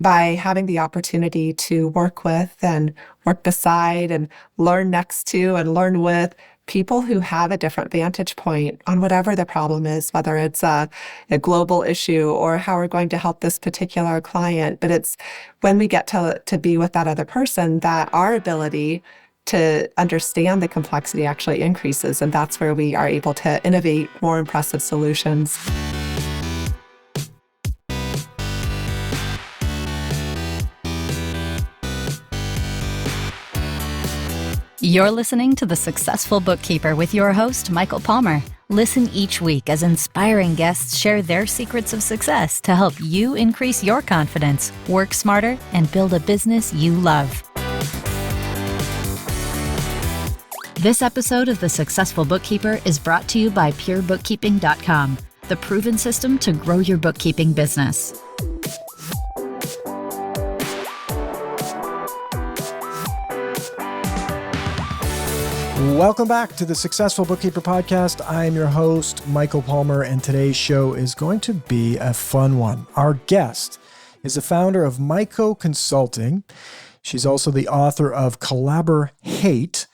by having the opportunity to work with and work beside and learn next to and learn with people who have a different vantage point on whatever the problem is, whether it's a global issue or how we're going to help this particular client. But it's when we get to be with that other person that our ability to understand the complexity actually increases. And that's where we are able to innovate more impressive solutions. You're listening to The Successful Bookkeeper with your host, Michael Palmer. Listen each week as inspiring guests share their secrets of success to help you increase your confidence, work smarter, and build a business you love. This episode of The Successful Bookkeeper is brought to you by PureBookkeeping.com, the proven system to grow your bookkeeping business. Welcome back to the Successful Bookkeeper Podcast. I am your host, Michael Palmer, and today's show is going to be a fun one. Our guest is the founder of Myco Consulting. She's also the author of Collabor Hate.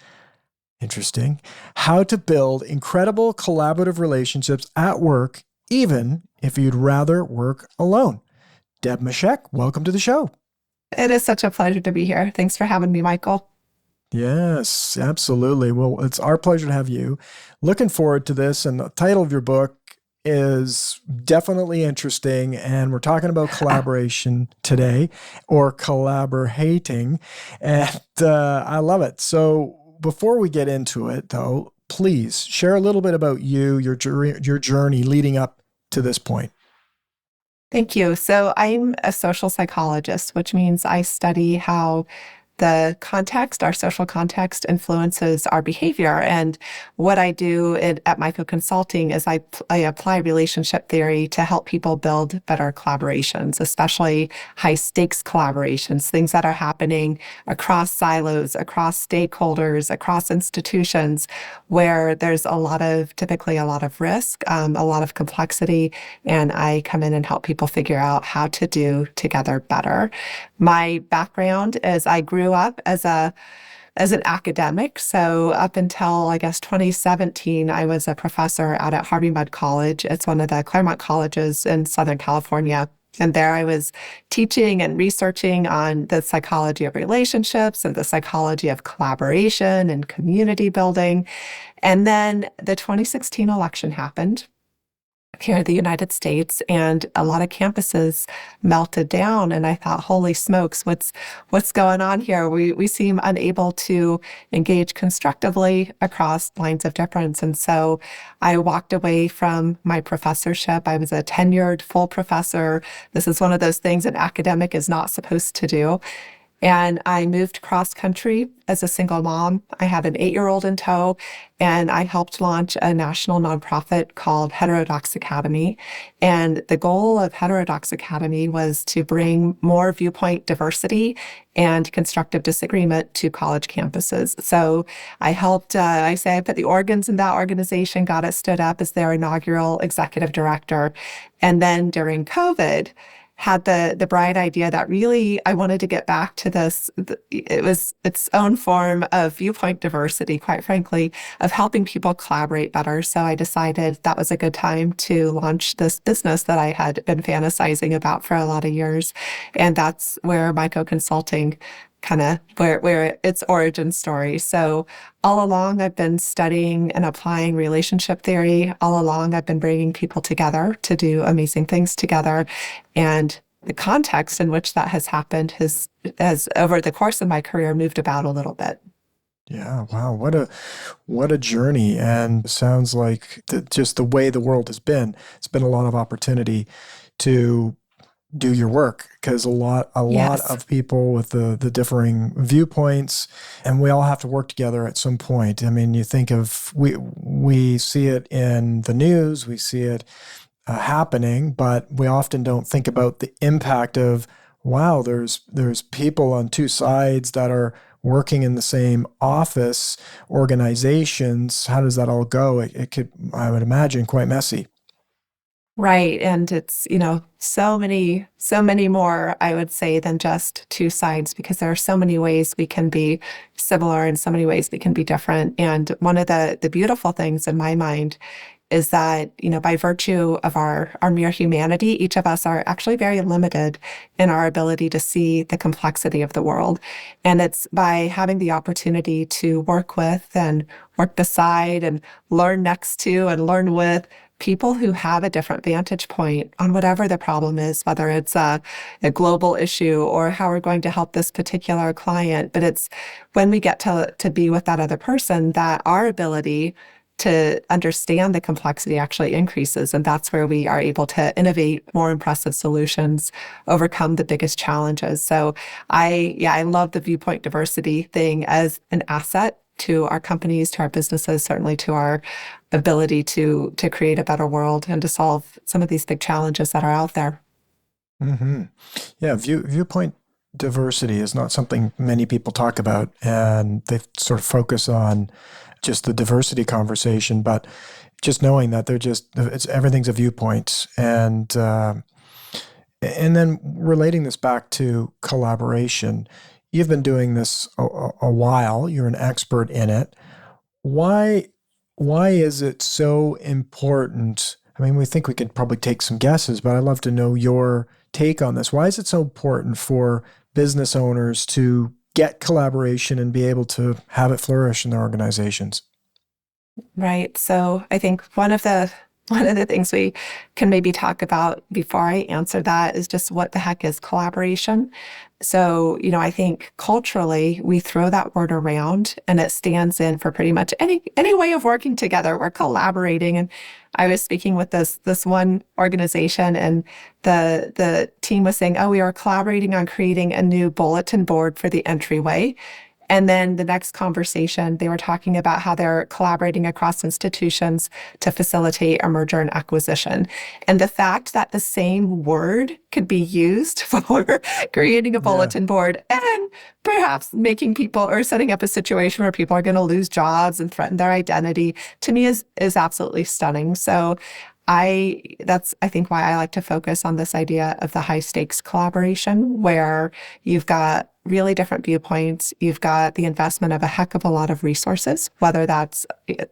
Interesting. How to build incredible collaborative relationships at work, even if you'd rather work alone. Deb Mashek, welcome to the show. It is such a pleasure to be here. Thanks for having me, Michael. Yes, absolutely. Well, it's our pleasure to have you. Looking forward to this. And the title of your book is definitely interesting. And we're talking about collaboration today, or collaborating. And I love it. So before we get into it, though, please share a little bit about you, your journey leading up to this point. Thank you. So I'm a social psychologist, which means I study how the context, our social context, influences our behavior. And what I do at Myco Consulting is I apply relationship theory to help people build better collaborations, especially high-stakes collaborations, things that are happening across silos, across stakeholders, across institutions, where there's typically a lot of risk, a lot of complexity, and I come in and help people figure out how to do together better. My background is I grew up as an academic. So up until, 2017, I was a professor out at Harvey Mudd College. It's one of the Claremont colleges in Southern California. And there I was teaching and researching on the psychology of relationships and the psychology of collaboration and community building. And then the 2016 election happened here in the United States, and a lot of campuses melted down. And I thought, holy smokes, what's going on here? We seem unable to engage constructively across lines of difference. And so I walked away from my professorship. I was a tenured full professor. This is one of those things an academic is not supposed to do. And I moved cross country as a single mom. I had an 8-year-old in tow, and I helped launch a national nonprofit called Heterodox Academy. And the goal of Heterodox Academy was to bring more viewpoint diversity and constructive disagreement to college campuses. So I helped, I put the organs in that organization, got it stood up as their inaugural executive director. And then during COVID, had the bright idea that really I wanted to get back to this. It was its own form of viewpoint diversity, quite frankly, of helping people collaborate better. So I decided that was a good time to launch this business that I had been fantasizing about for a lot of years. And that's where Myco Consulting where its origin story. So all along, I've been studying and applying relationship theory. All along, I've been bringing people together to do amazing things together. And the context in which that has happened has over the course of my career, moved about a little bit. Yeah. Wow. What a journey. And sounds like just the way the world has been, it's been a lot of opportunity to do your work, because a lot of people with the differing viewpoints, and we all have to work together at some point. I mean, you think of, we see it in the news, we see it happening, but we often don't think about the impact of, wow, there's people on two sides that are working in the same office, organizations. How does that all go? It could, I would imagine, quite messy. Right. And it's, so many more, I would say, than just two sides, because there are so many ways we can be similar and so many ways we can be different. And one of the beautiful things in my mind is that, by virtue of our mere humanity, each of us are actually very limited in our ability to see the complexity of the world. And it's by having the opportunity to work with and work beside and learn next to and learn with people who have a different vantage point on whatever the problem is, whether it's a global issue or how we're going to help this particular client. But it's when we get to be with that other person that our ability to understand the complexity actually increases. And that's where we are able to innovate more impressive solutions, overcome the biggest challenges. So I love the viewpoint diversity thing as an asset to our companies, to our businesses, certainly to our ability to create a better world and to solve some of these big challenges that are out there. Mm-hmm. Yeah, viewpoint diversity is not something many people talk about, and they sort of focus on just the diversity conversation, but just knowing that everything's a viewpoint, and then relating this back to collaboration. You've been doing this a while. You're an expert in it. Why is it so important? I mean, we think we could probably take some guesses, but I'd love to know your take on this. Why is it so important for business owners to get collaboration and be able to have it flourish in their organizations? Right. So I think one of the things we can maybe talk about before I answer that is just what the heck is collaboration. So, I think culturally we throw that word around and it stands in for pretty much any way of working together. We're collaborating. And I was speaking with this one organization, and the team was saying, "Oh, we are collaborating on creating a new bulletin board for the entryway." And then the next conversation, they were talking about how they're collaborating across institutions to facilitate a merger and acquisition. And the fact that the same word could be used for creating a bulletin board and perhaps making people or setting up a situation where people are going to lose jobs and threaten their identity, to me is absolutely stunning. So that's, I think, why I like to focus on this idea of the high stakes collaboration, where you've got really different viewpoints. You've got the investment of a heck of a lot of resources, whether that's,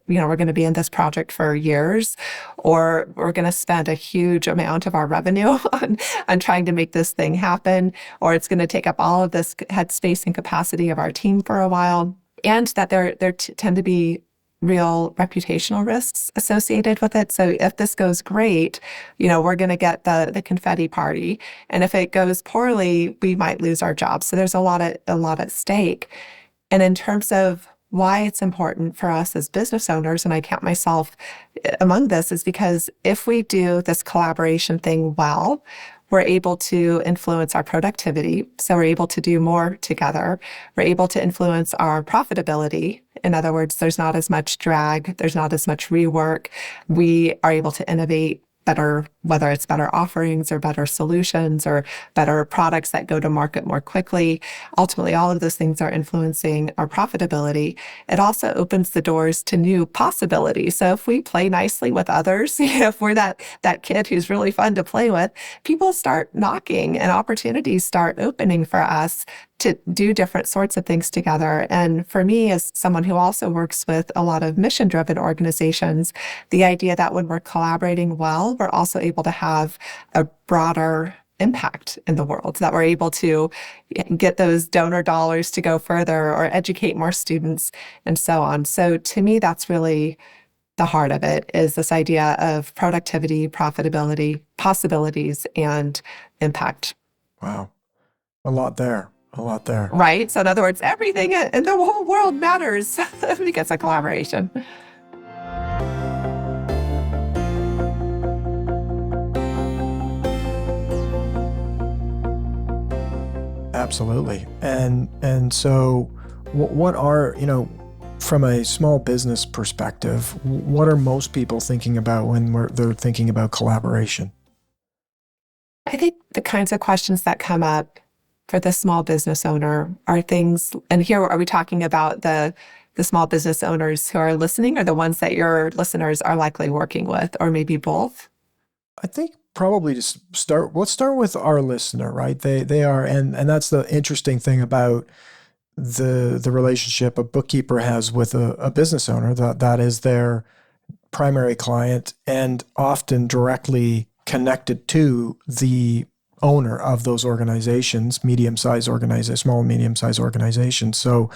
we're going to be in this project for years, or we're going to spend a huge amount of our revenue on trying to make this thing happen, or it's going to take up all of this headspace and capacity of our team for a while. And that there tend to be real reputational risks associated with it. So if this goes great, we're going to get the confetti party. And if it goes poorly, we might lose our jobs. So there's a lot at stake. And in terms of why it's important for us as business owners, and I count myself among this, is because if we do this collaboration thing well, we're able to influence our productivity. So we're able to do more together. We're able to influence our profitability. In other words, there's not as much drag. There's not as much rework. We are able to innovate better, whether it's better offerings or better solutions or better products that go to market more quickly. Ultimately, all of those things are influencing our profitability. It also opens the doors to new possibilities. So if we play nicely with others, if we're that kid who's really fun to play with, people start knocking and opportunities start opening for us to do different sorts of things together. And for me, as someone who also works with a lot of mission-driven organizations, the idea that when we're collaborating well, we're also able to have a broader impact in the world, that we're able to get those donor dollars to go further or educate more students and so on. So to me, that's really the heart of it, is this idea of productivity, profitability, possibilities, and impact. Wow. A lot there. Right? So in other words, everything in the whole world matters because of collaboration. Absolutely. And so what are, from a small business perspective, what are most people thinking about when they're thinking about collaboration? I think the kinds of questions that come up for the small business owner are things, and here are we talking about the small business owners who are listening, or the ones that your listeners are likely working with, or maybe both? I think probably just let's start with our listener, right? They are, and that's the interesting thing about the relationship a bookkeeper has with a business owner, that is their primary client and often directly connected to the owner of those organizations, medium-sized organizations, small and medium-sized organizations. So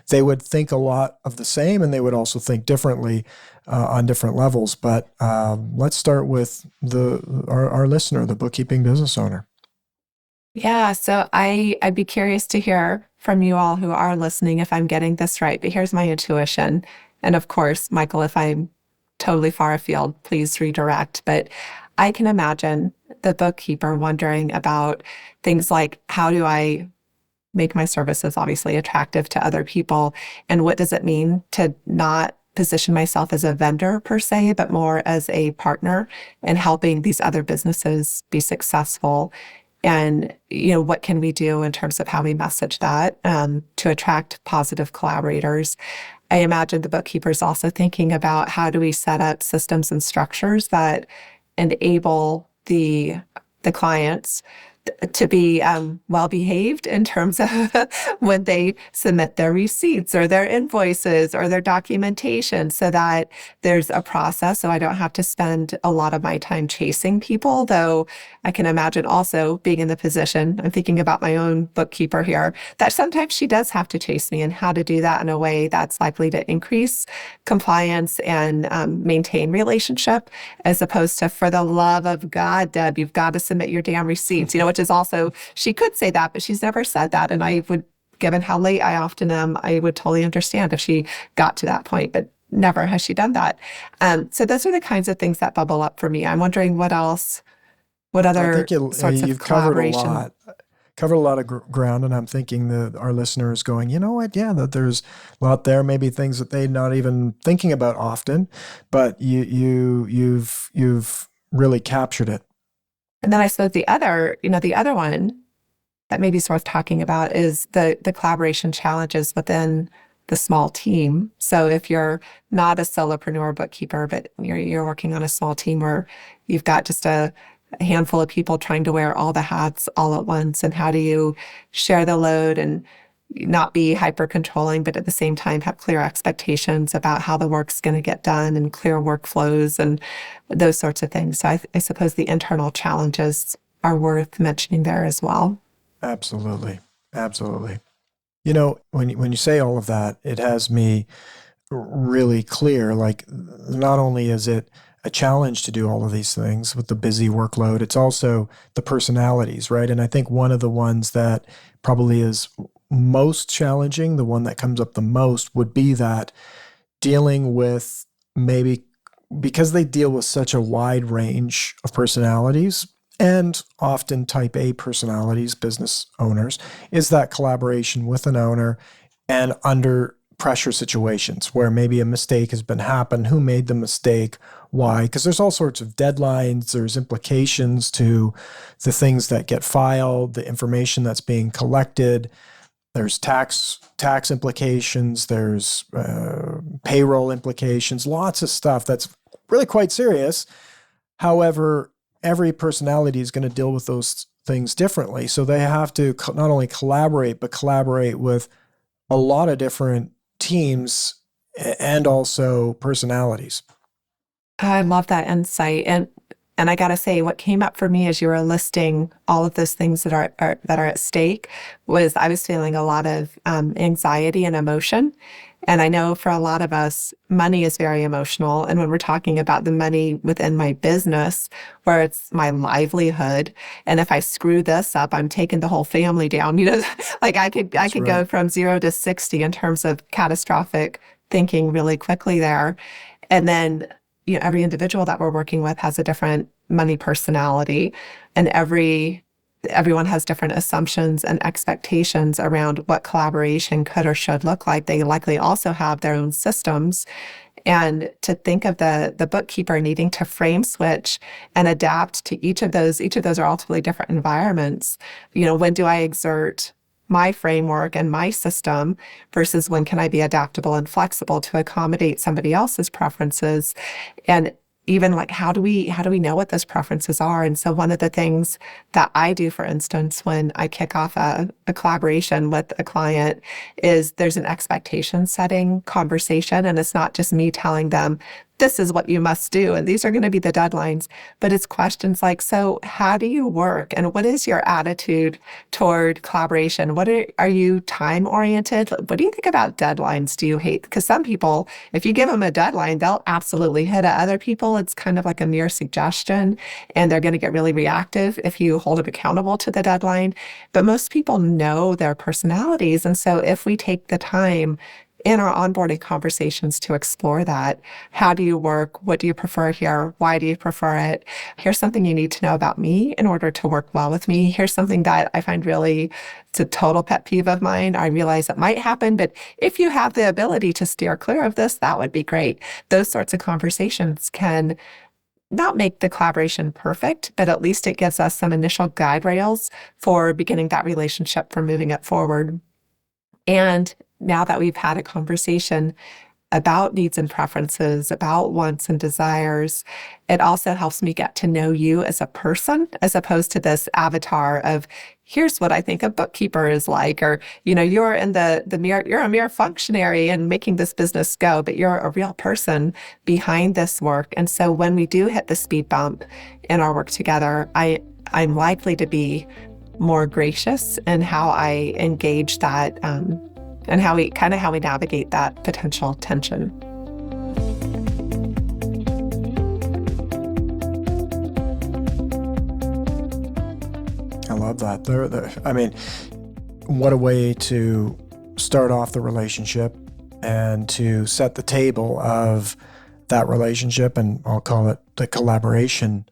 they would think a lot of the same, and they would also think differently on different levels. But let's start with our listener, the bookkeeping business owner. Yeah, so I'd be curious to hear from you all who are listening if I'm getting this right, but here's my intuition. And of course, Michael, if I'm totally far afield, please redirect. But I can imagine the bookkeeper wondering about things like, how do I make my services obviously attractive to other people? And what does it mean to not position myself as a vendor per se, but more as a partner in helping these other businesses be successful? And, what can we do in terms of how we message that to attract positive collaborators? I imagine the bookkeeper is also thinking about, how do we set up systems and structures that enable the clients to be well behaved in terms of when they submit their receipts or their invoices or their documentation, so that there's a process. So I don't have to spend a lot of my time chasing people, though I can imagine also being in the position, I'm thinking about my own bookkeeper here, that sometimes she does have to chase me, and how to do that in a way that's likely to increase compliance and maintain relationship, as opposed to, for the love of God, Deb, you've got to submit your damn receipts, which is also, she could say that, but she's never said that. And I would, given how late I often am, I would totally understand if she got to that point, but never has she done that. So those are the kinds of things that bubble up for me. I'm wondering what other sorts of collaboration. Covered a lot of ground, and I'm thinking that our listeners going, you know what? Yeah, that there's a lot there. Maybe things that they're not even thinking about often, but you've really captured it. And then I suppose the other one that maybe is worth talking about is the collaboration challenges within the small team. So if you're not a solopreneur bookkeeper, but you're working on a small team where you've got just a handful of people trying to wear all the hats all at once, and how do you share the load and not be hyper controlling, but at the same time have clear expectations about how the work's going to get done, and clear workflows and those sorts of things. So I suppose the internal challenges are worth mentioning there as well. Absolutely. Absolutely. When you say all of that, it has me really clear, like, not only is it a challenge to do all of these things with the busy workload, it's also the personalities, right? And I think one of the ones that probably is most challenging, the one that comes up the most, would be that dealing with, maybe because they deal with such a wide range of personalities, and often type A personalities, business owners, is that collaboration with an owner and under pressure situations where maybe a mistake has been happened. Who made the mistake? Why? Because there's all sorts of deadlines. There's implications to the things that get filed, the information that's being collected. There's tax implications. There's payroll implications. Lots of stuff that's really quite serious. However, every personality is going to deal with those things differently. So they have to not only collaborate, but collaborate with a lot of different teams and also personalities. I love that insight. And I got to say, what came up for me as you were listing all of those things that are at stake was, I was feeling a lot of anxiety and emotion. And I know for a lot of us, money is very emotional. And when we're talking about the money within my business, where it's my livelihood, and if I screw this up, I'm taking the whole family down. Like I could go from 0 to 60 in terms of catastrophic thinking really quickly there. And then every individual that we're working with has a different money personality, and everyone has different assumptions and expectations around what collaboration could or should look like. They likely also have their own systems. And to think of the bookkeeper needing to frame switch and adapt to each of those are ultimately different environments. When do I exert my framework and my system versus when can I be adaptable and flexible to accommodate somebody else's preferences? And even like how do we know what those preferences are? And so one of the things that I do, for instance, when I kick off a collaboration with a client is there's an expectation setting conversation. And it's not just me telling them, this is what you must do, and these are going to be the deadlines. But it's questions like, so how do you work? And what is your attitude toward collaboration? Are you time oriented? What do you think about deadlines? Do you hate? Because some people, if you give them a deadline, they'll absolutely hit it. Other people, it's kind of like a mere suggestion, and they're going to get really reactive if you hold them accountable to the deadline. But most people know their personalities. And so if we take the time in our onboarding conversations to explore that. How do you work? What do you prefer here? Why do you prefer it? Here's something you need to know about me in order to work well with me. Here's something that I find really, it's a total pet peeve of mine. I realize it might happen, but if you have the ability to steer clear of this, that would be great. Those sorts of conversations can not make the collaboration perfect, but at least it gives us some initial guide rails for beginning that relationship, for moving it forward. And now that we've had a conversation about needs and preferences, about wants and desires, it also helps me get to know you as a person, as opposed to this avatar of, here's what I think a bookkeeper is like, or, you're in the mere, you're a mere functionary and making this business go, but you're a real person behind this work. And so when we do hit the speed bump in our work together, I'm likely to be more gracious in how I engage that, and how we navigate that potential tension. I love that. I mean, what a way to start off the relationship and to set the table of that relationship, and I'll call it the collaboration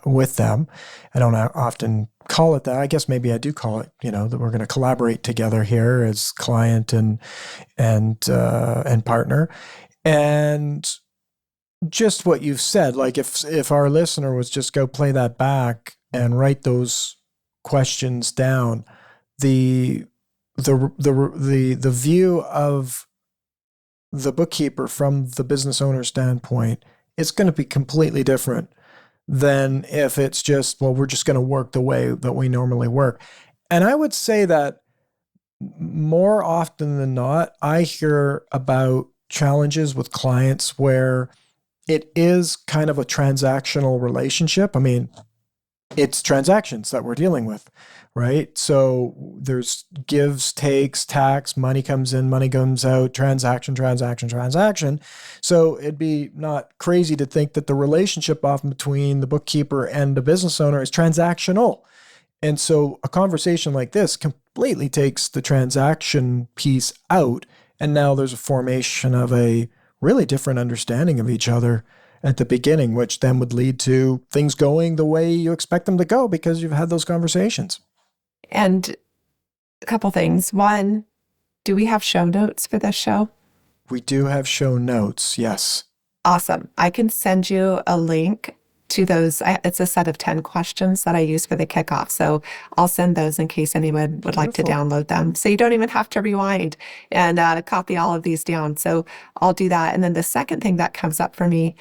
with them. I don't often call it that. I guess maybe I do call it, that we're going to collaborate together here as client and partner. And just what you've said, like if our listener was just go play that back and write those questions down, the view of the bookkeeper from the business owner standpoint, it's going to be completely different than if it's just, well, we're just going to work the way that we normally work. And I would say that more often than not, I hear about challenges with clients where it is kind of a transactional relationship. I mean, it's transactions that we're dealing with, right? So there's gives, takes, tax, money comes in, money comes out, transaction. So it'd be not crazy to think that the relationship often between the bookkeeper and the business owner is transactional. And so a conversation like this completely takes the transaction piece out. And now there's a formation of a really different understanding of each other at the beginning, which then would lead to things going the way you expect them to go because you've had those conversations. And a couple things. One, do we have show notes for this show? We do have show notes, yes. Awesome. I can send you a link to those. It's a set of 10 questions that I use for the kickoff. So I'll send those in case anyone would like to download them. So you don't even have to rewind and copy all of these down. So I'll do that. And then the second thing that comes up for me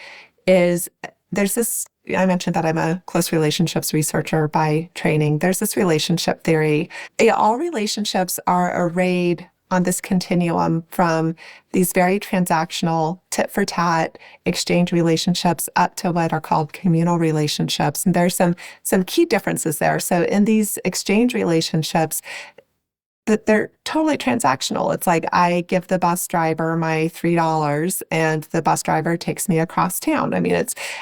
is there's this, I mentioned that I'm a close relationships researcher by training. There's this relationship theory. All relationships are arrayed on this continuum from these very transactional tit for tat exchange relationships up to what are called communal relationships. And there's some key differences there. So in these exchange relationships, that they're totally transactional. It's like I give the bus driver my $3 and the bus driver takes me across town. I mean,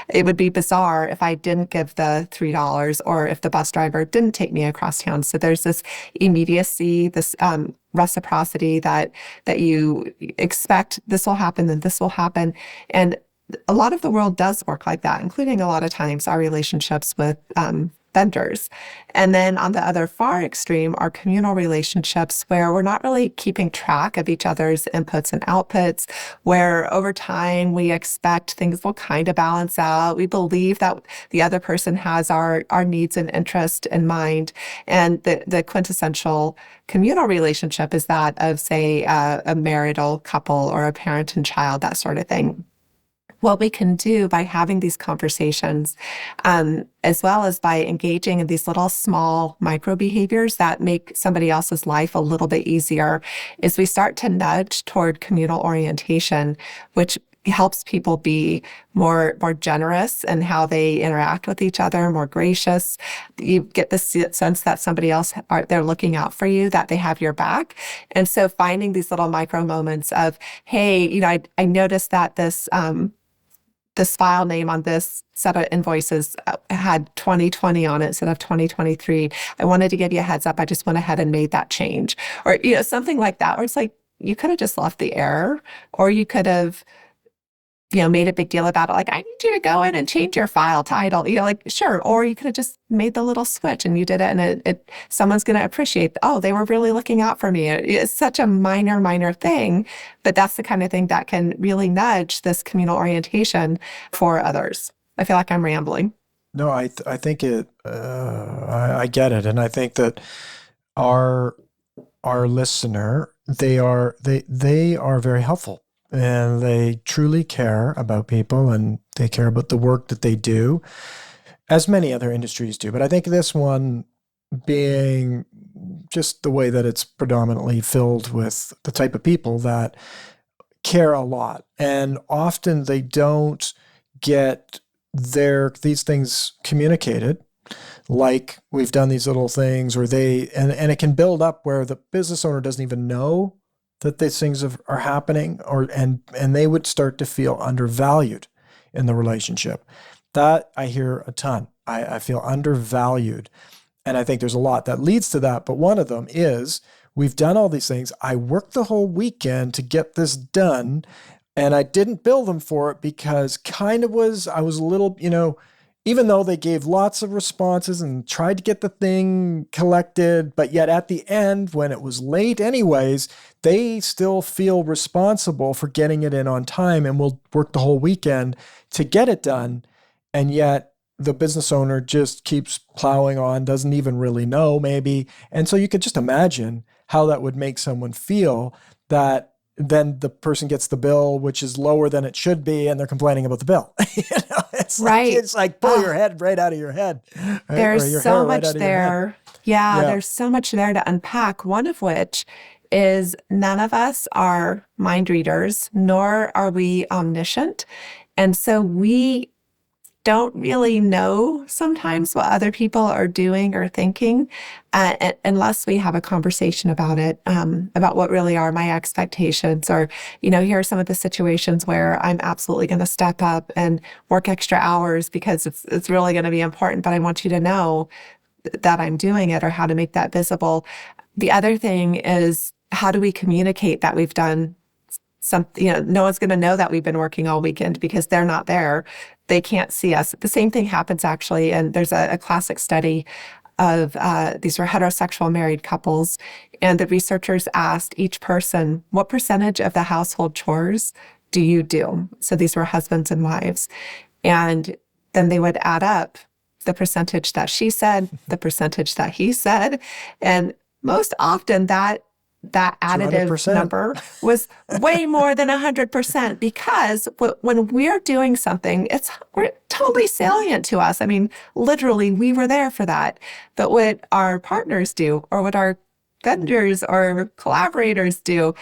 it would be bizarre if I didn't give the $3 or if the bus driver didn't take me across town. So there's this immediacy, this reciprocity that you expect this will happen, then this will happen. And a lot of the world does work like that, including a lot of times our relationships with vendors. And then on the other far extreme are communal relationships where we're not really keeping track of each other's inputs and outputs, where over time we expect things will kind of balance out. We believe that the other person has our needs and interest in mind. And the quintessential communal relationship is that of, say, a marital couple or a parent and child, that sort of thing. what we can do by having these conversations, as well as by engaging in these little small micro behaviors that make somebody else's life a little bit easier, is we start to nudge toward communal orientation, which helps people be more generous in how they interact with each other, more gracious. You get the sense that somebody else, they're looking out for you, that they have your back. And so finding these little micro moments of, hey, I noticed that this file name on this set of invoices had 2020 on it instead of 2023. I wanted to give you a heads up. I just went ahead and made that change. Or, something like that. Or it's like, you could have just left the error, or you could have, made a big deal about it. Like, I need you to go in and change your file title, sure. Or you could have just made the little switch and you did it. And someone's going to appreciate, oh, they were really looking out for me. It's such a minor thing, but that's the kind of thing that can really nudge this communal orientation for others. I feel like I'm rambling. No, I think I get it. And I think that our listener, they are very helpful. And they truly care about people, and they care about the work that they do, as many other industries do. But I think this one, being just the way that it's predominantly filled with the type of people that care a lot. And often they don't get these things communicated. Like, we've done these little things, or and it can build up where the business owner doesn't even know that these things are happening, and they would start to feel undervalued in the relationship. That I hear a ton. I feel undervalued. And I think there's a lot that leads to that. But one of them is, we've done all these things. I worked the whole weekend to get this done, and I didn't bill them for it because I was a little, even though they gave lots of responses and tried to get the thing collected, but yet at the end, when it was late anyways, they still feel responsible for getting it in on time and will work the whole weekend to get it done. And yet the business owner just keeps plowing on, doesn't even really know maybe. And so you could just imagine how that would make someone feel, that then the person gets the bill, which is lower than it should be, and they're complaining about the bill. It's right. It's like pull your head right out of your head. Right? There's so much there. Yeah, there's so much there to unpack. One of which is, none of us are mind readers, nor are we omniscient. And so we don't really know sometimes what other people are doing or thinking, unless we have a conversation about it, about what really are my expectations, or, here are some of the situations where I'm absolutely going to step up and work extra hours because it's really going to be important, but I want you to know that I'm doing it, or how to make that visible. The other thing is, how do we communicate that we've done something? No one's going to know that we've been working all weekend because they're not there. They can't see us. The same thing happens actually, and there's a classic study of these were heterosexual married couples, and the researchers asked each person, what percentage of the household chores do you do? So these were husbands and wives. And then they would add up the percentage that she said, the percentage that he said, and most often that additive 200%. number was way more than 100%, because when we're doing something, we're totally salient to us. I mean, literally, we were there for that. But what our partners do, or what our vendors or collaborators do,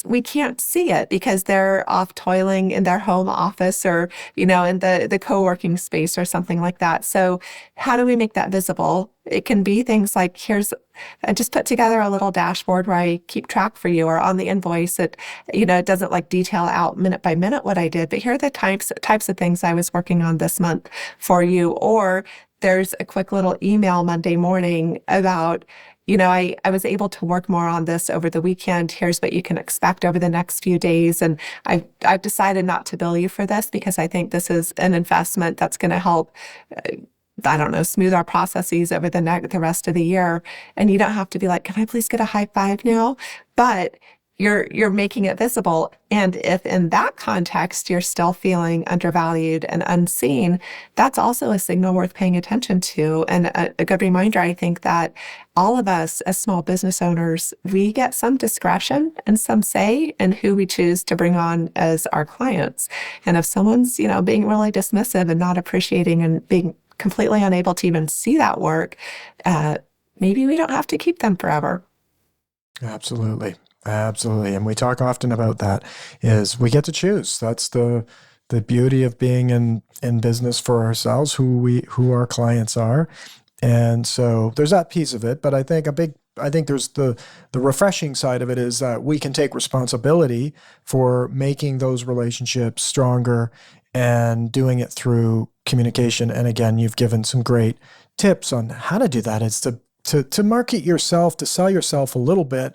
we can't see it because they're off toiling in their home office, or, in the co-working space or something like that. So how do we make that visible? It can be things like, I just put together a little dashboard where I keep track for you, or on the invoice, it doesn't detail out minute by minute what I did, but here are the types of things I was working on this month for you. Or there's a quick little email Monday morning about, I was able to work more on this over the weekend. Here's what you can expect over the next few days. And I've decided not to bill you for this because I think this is an investment that's going to help, smooth our processes over the rest of the year. And you don't have to be like, can I please get a high five now? But you're making it visible. And if in that context you're still feeling undervalued and unseen, that's also a signal worth paying attention to. And a good reminder, I think, that all of us as small business owners, we get some discretion and some say in who we choose to bring on as our clients. And if someone's, being really dismissive and not appreciating and being completely unable to even see that work, maybe we don't have to keep them forever. Absolutely. Absolutely. And we talk often about that is we get to choose. That's the beauty of being in business for ourselves, who our clients are. And so there's that piece of it. But I think there's the refreshing side of it is that we can take responsibility for making those relationships stronger and doing it through communication. And again, you've given some great tips on how to do that. It's to market yourself, to sell yourself a little bit,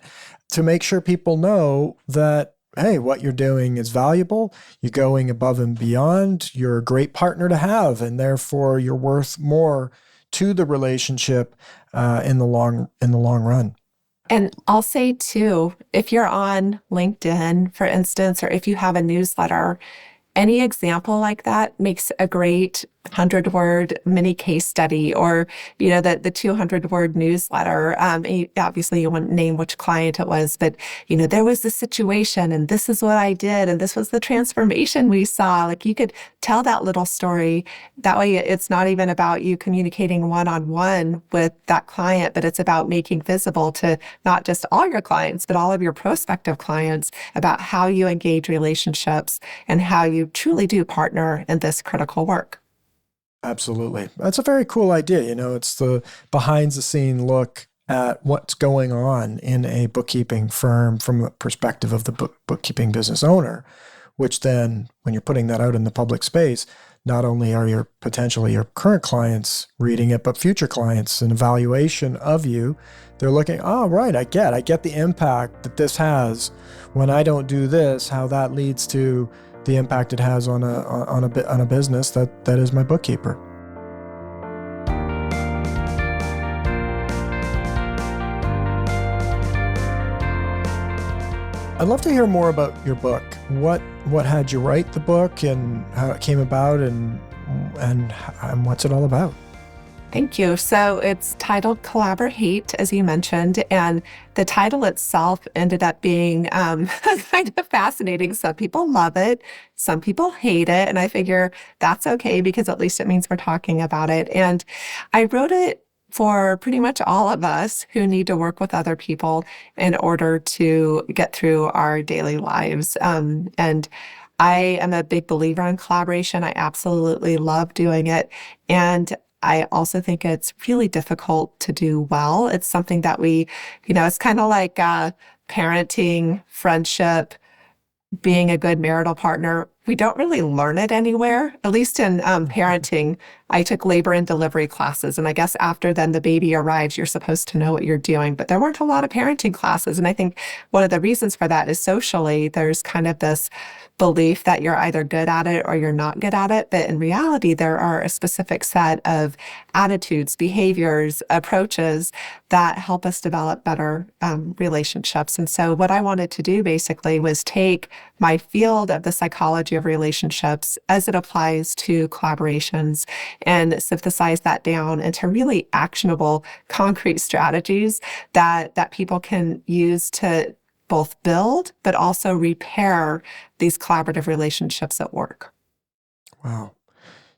to make sure people know that, hey, what you're doing is valuable. You're going above and beyond. You're a great partner to have, and therefore you're worth more to the relationship in the long run. And I'll say too, if you're on LinkedIn, for instance, or if you have a newsletter, any example like that makes a great 100-word mini case study, or, the 200-word newsletter. Obviously, you wouldn't name which client it was, but, there was this situation and this is what I did. And this was the transformation we saw. Like, you could tell that little story. That way, it's not even about you communicating one-on-one with that client, but it's about making visible to not just all your clients, but all of your prospective clients about how you engage relationships and how you truly do partner in this critical work. Absolutely. That's a very cool idea. It's the behind the scene look at what's going on in a bookkeeping firm from the perspective of the bookkeeping business owner, which then when you're putting that out in the public space, not only are potentially your current clients reading it, but future clients, an evaluation of you, they're looking, oh, right, I get the impact that this has when I don't do this, how that leads to the impact it has on a business that is my bookkeeper. I'd love to hear more about your book. What had you write the book and how it came about and what's it all about? Thank you. So it's titled Collaborate, as you mentioned, and the title itself ended up being kind of fascinating. Some people love it, some people hate it, and I figure that's okay because at least it means we're talking about it. And I wrote it for pretty much all of us who need to work with other people in order to get through our daily lives. And I am a big believer in collaboration. I absolutely love doing it. And I also think it's really difficult to do well. It's something that it's kind of like parenting, friendship, being a good marital partner. We don't really learn it anywhere, at least in parenting. I took labor and delivery classes, and I guess after then the baby arrives, you're supposed to know what you're doing, but there weren't a lot of parenting classes. And I think one of the reasons for that is socially, there's kind of this belief that you're either good at it or you're not good at it. But in reality, there are a specific set of attitudes, behaviors, approaches that help us develop better relationships. And so what I wanted to do basically was take my field of the psychology of relationships as it applies to collaborations and synthesize that down into really actionable, concrete strategies that people can use to both build, but also repair these collaborative relationships at work. Wow.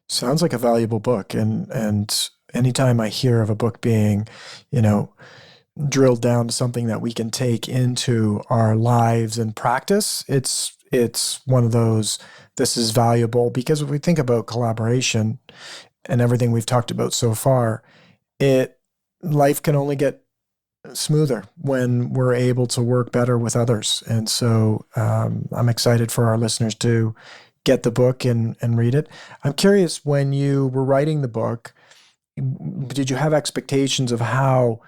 Sounds like a valuable book. And anytime I hear of a book being, drilled down to something that we can take into our lives and practice, it's one of those, this is valuable, because if we think about collaboration and everything we've talked about so far, life can only get smoother when we're able to work better with others. And so I'm excited for our listeners to get the book and read it. I'm curious, when you were writing the book, did you have expectations of how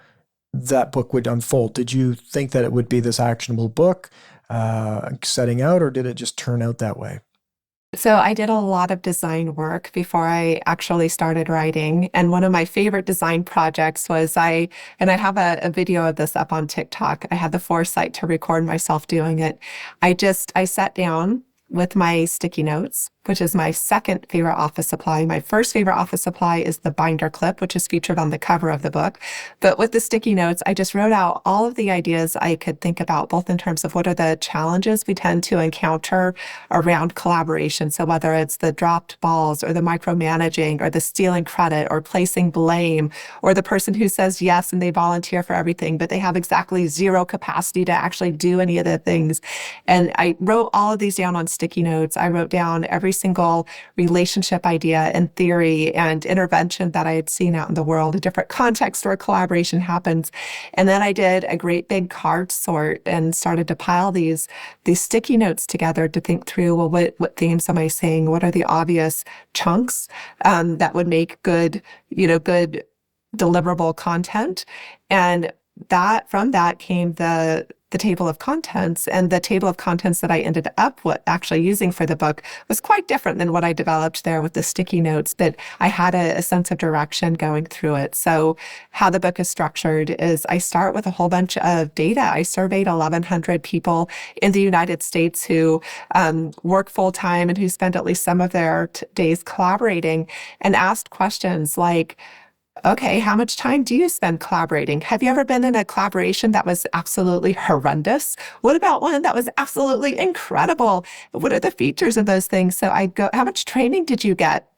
that book would unfold? Did you think that it would be this actionable book setting out, or did it just turn out that way? So I did a lot of design work before I actually started writing. And one of my favorite design projects was and I have a video of this up on TikTok. I had the foresight to record myself doing it. I sat down with my sticky notes, which is my second favorite office supply. My first favorite office supply is the binder clip, which is featured on the cover of the book. But with the sticky notes, I just wrote out all of the ideas I could think about, both in terms of what are the challenges we tend to encounter around collaboration. So whether it's the dropped balls or the micromanaging or the stealing credit or placing blame or the person who says yes and they volunteer for everything, but they have exactly zero capacity to actually do any of the things. And I wrote all of these down on sticky notes. I wrote down every single relationship idea and theory and intervention that I had seen out in the world, a different context where collaboration happens. And then I did a great big card sort and started to pile these sticky notes together to think through, well, what themes am I saying? What are the obvious chunks that would make good deliverable content? And from that came the table of contents, and the table of contents that I ended up actually using for the book was quite different than what I developed there with the sticky notes, but I had a sense of direction going through it. So how the book is structured is I start with a whole bunch of data. I surveyed 1,100 people in the United States who work full-time and who spend at least some of their days collaborating, and asked questions like, okay, how much time do you spend collaborating? Have you ever been in a collaboration that was absolutely horrendous? What about one that was absolutely incredible? What are the features of those things? So I go, how much training did you get?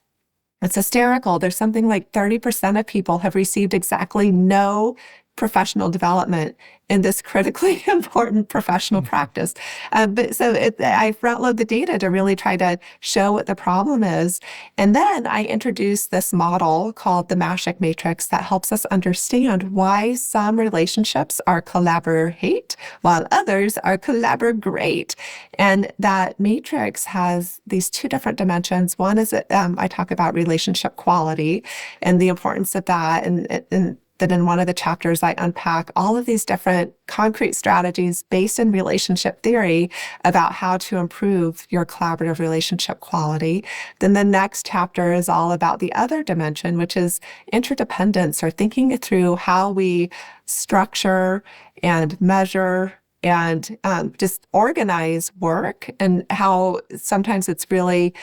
It's hysterical. There's something like 30% of people have received exactly no professional development in this critically important professional practice. I front load the data to really try to show what the problem is. And then I introduced this model called the Mashek matrix that helps us understand why some relationships are collaborate while others are collaborate. And that matrix has these two different dimensions. One is I talk about relationship quality and the importance of that, and that in one of the chapters, I unpack all of these different concrete strategies based in relationship theory about how to improve your collaborative relationship quality. Then the next chapter is all about the other dimension, which is interdependence, or thinking through how we structure and measure and just organize work, and how sometimes it's really,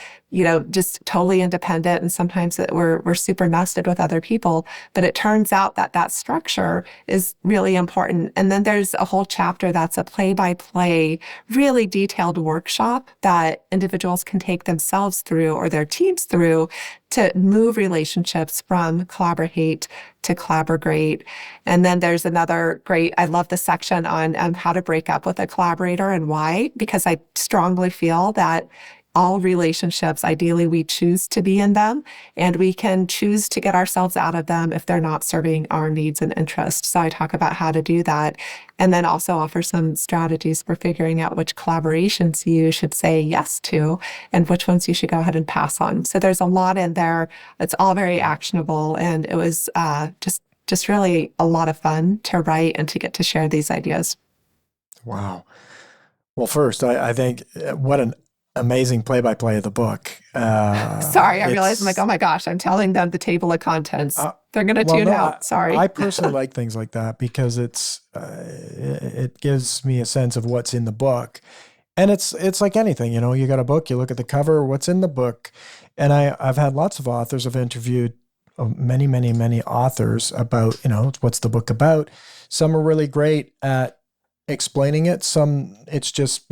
just totally independent, and sometimes we're super nested with other people. But it turns out that structure is really important. And then there's a whole chapter that's a play-by-play, really detailed workshop that individuals can take themselves through or their teams through to move relationships from collaborate to collaborate. And then there's another I love the section on how to break up with a collaborator and why, because I strongly feel that all relationships, ideally, we choose to be in them, and we can choose to get ourselves out of them if they're not serving our needs and interests. So I talk about how to do that, and then also offer some strategies for figuring out which collaborations you should say yes to and which ones you should go ahead and pass on. So there's a lot in there. It's all very actionable, and it was just really a lot of fun to write and to get to share these ideas. Wow. Well, first, I think what an amazing play-by-play of the book. Sorry, I realized I'm like, oh my gosh, I'm telling them the table of contents. They're going to tune out. Sorry. I personally like things like that because it gives me a sense of what's in the book. And it's like anything, you got a book, you look at the cover, what's in the book. And I've had lots of authors. I've interviewed many, many, many authors about, what's the book about. Some are really great at explaining it. Some it's just,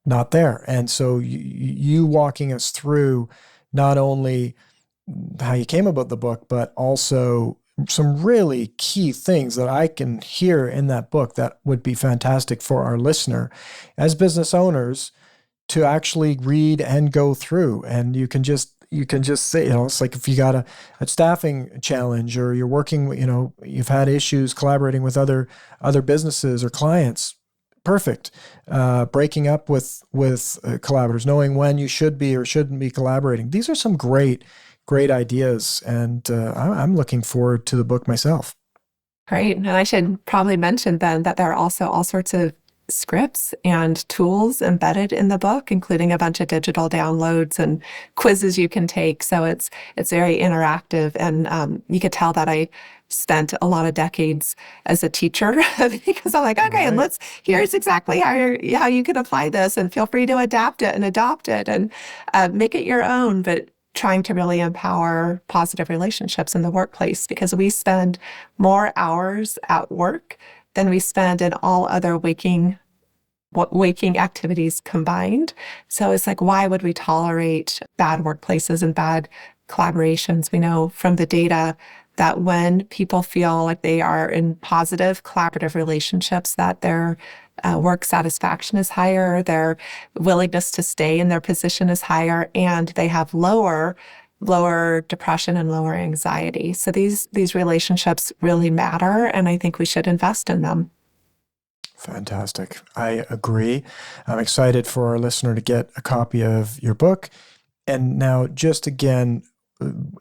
not there. And so you walking us through not only how you came about the book, but also some really key things that I can hear in that book that would be fantastic for our listener as business owners to actually read and go through. And you can just say, it's like if you got a staffing challenge, or you're working, you've had issues collaborating with other businesses or clients. Perfect. Breaking up with collaborators, knowing when you should be or shouldn't be collaborating. These are some great ideas, and I'm looking forward to the book myself. Great. And I should probably mention then that there are also all sorts of scripts and tools embedded in the book, including a bunch of digital downloads and quizzes you can take. So it's very interactive, and you could tell that I spent a lot of decades as a teacher because I'm like, okay, and here's exactly how you can apply this, and feel free to adapt it and adopt it and make it your own, but trying to really empower positive relationships in the workplace, because we spend more hours at work than we spend in all other waking activities combined. So it's like, why would we tolerate bad workplaces and bad collaborations? We know from the data that when people feel like they are in positive collaborative relationships, that their work satisfaction is higher, their willingness to stay in their position is higher, and they have lower depression and lower anxiety. So these relationships really matter, and I think we should invest in them. Fantastic. I agree. I'm excited for our listener to get a copy of your book. And now, just again,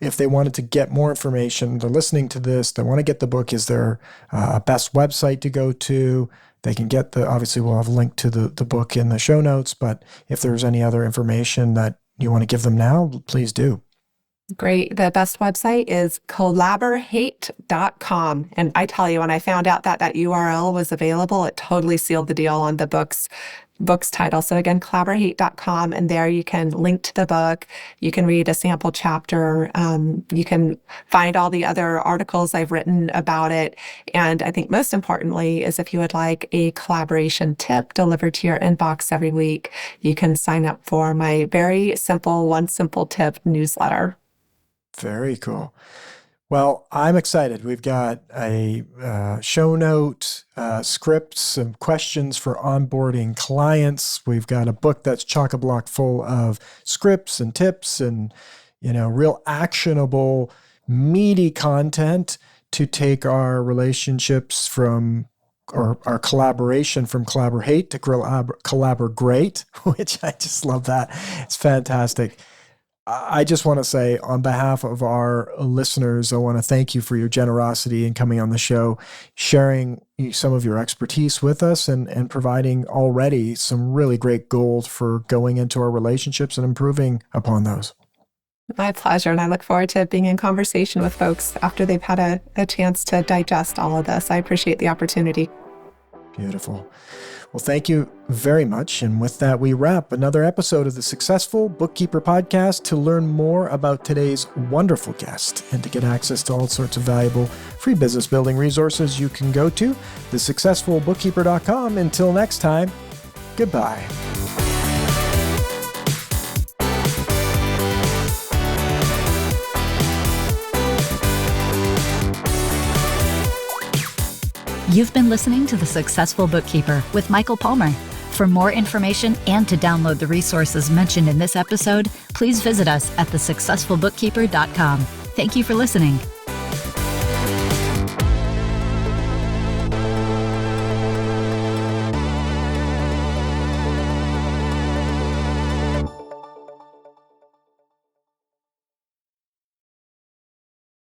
if they wanted to get more information, they're listening to this, they want to get the book, is there a best website to go to? They can get obviously we'll have a link to the book in the show notes, but if there's any other information that you want to give them now, please do. Great. The best website is collaborate.com. And I tell you, when I found out that URL was available, it totally sealed the deal on the book's title. So again, collaborate.com, and there you can link to the book. You can read a sample chapter. You can find all the other articles I've written about it. And I think most importantly is, if you would like a collaboration tip delivered to your inbox every week, you can sign up for my very simple One Simple Tip newsletter. Very cool. Well, I'm excited. We've got a show note, scripts, some questions for onboarding clients. We've got a book that's chock-a-block full of scripts and tips and, real actionable, meaty content to take our relationships from, or our collaboration from collaborate to collaborate, which I just love that. It's fantastic. I just want to say, on behalf of our listeners, I want to thank you for your generosity in coming on the show, sharing some of your expertise with us, and providing already some really great gold for going into our relationships and improving upon those. My pleasure. And I look forward to being in conversation with folks after they've had a chance to digest all of this. I appreciate the opportunity. Beautiful. Well, thank you very much. And with that, we wrap another episode of the Successful Bookkeeper Podcast. To learn more about today's wonderful guest and to get access to all sorts of valuable free business building resources, you can go to thesuccessfulbookkeeper.com. Until next time, goodbye. You've been listening to The Successful Bookkeeper with Michael Palmer. For more information and to download the resources mentioned in this episode, please visit us at thesuccessfulbookkeeper.com. Thank you for listening.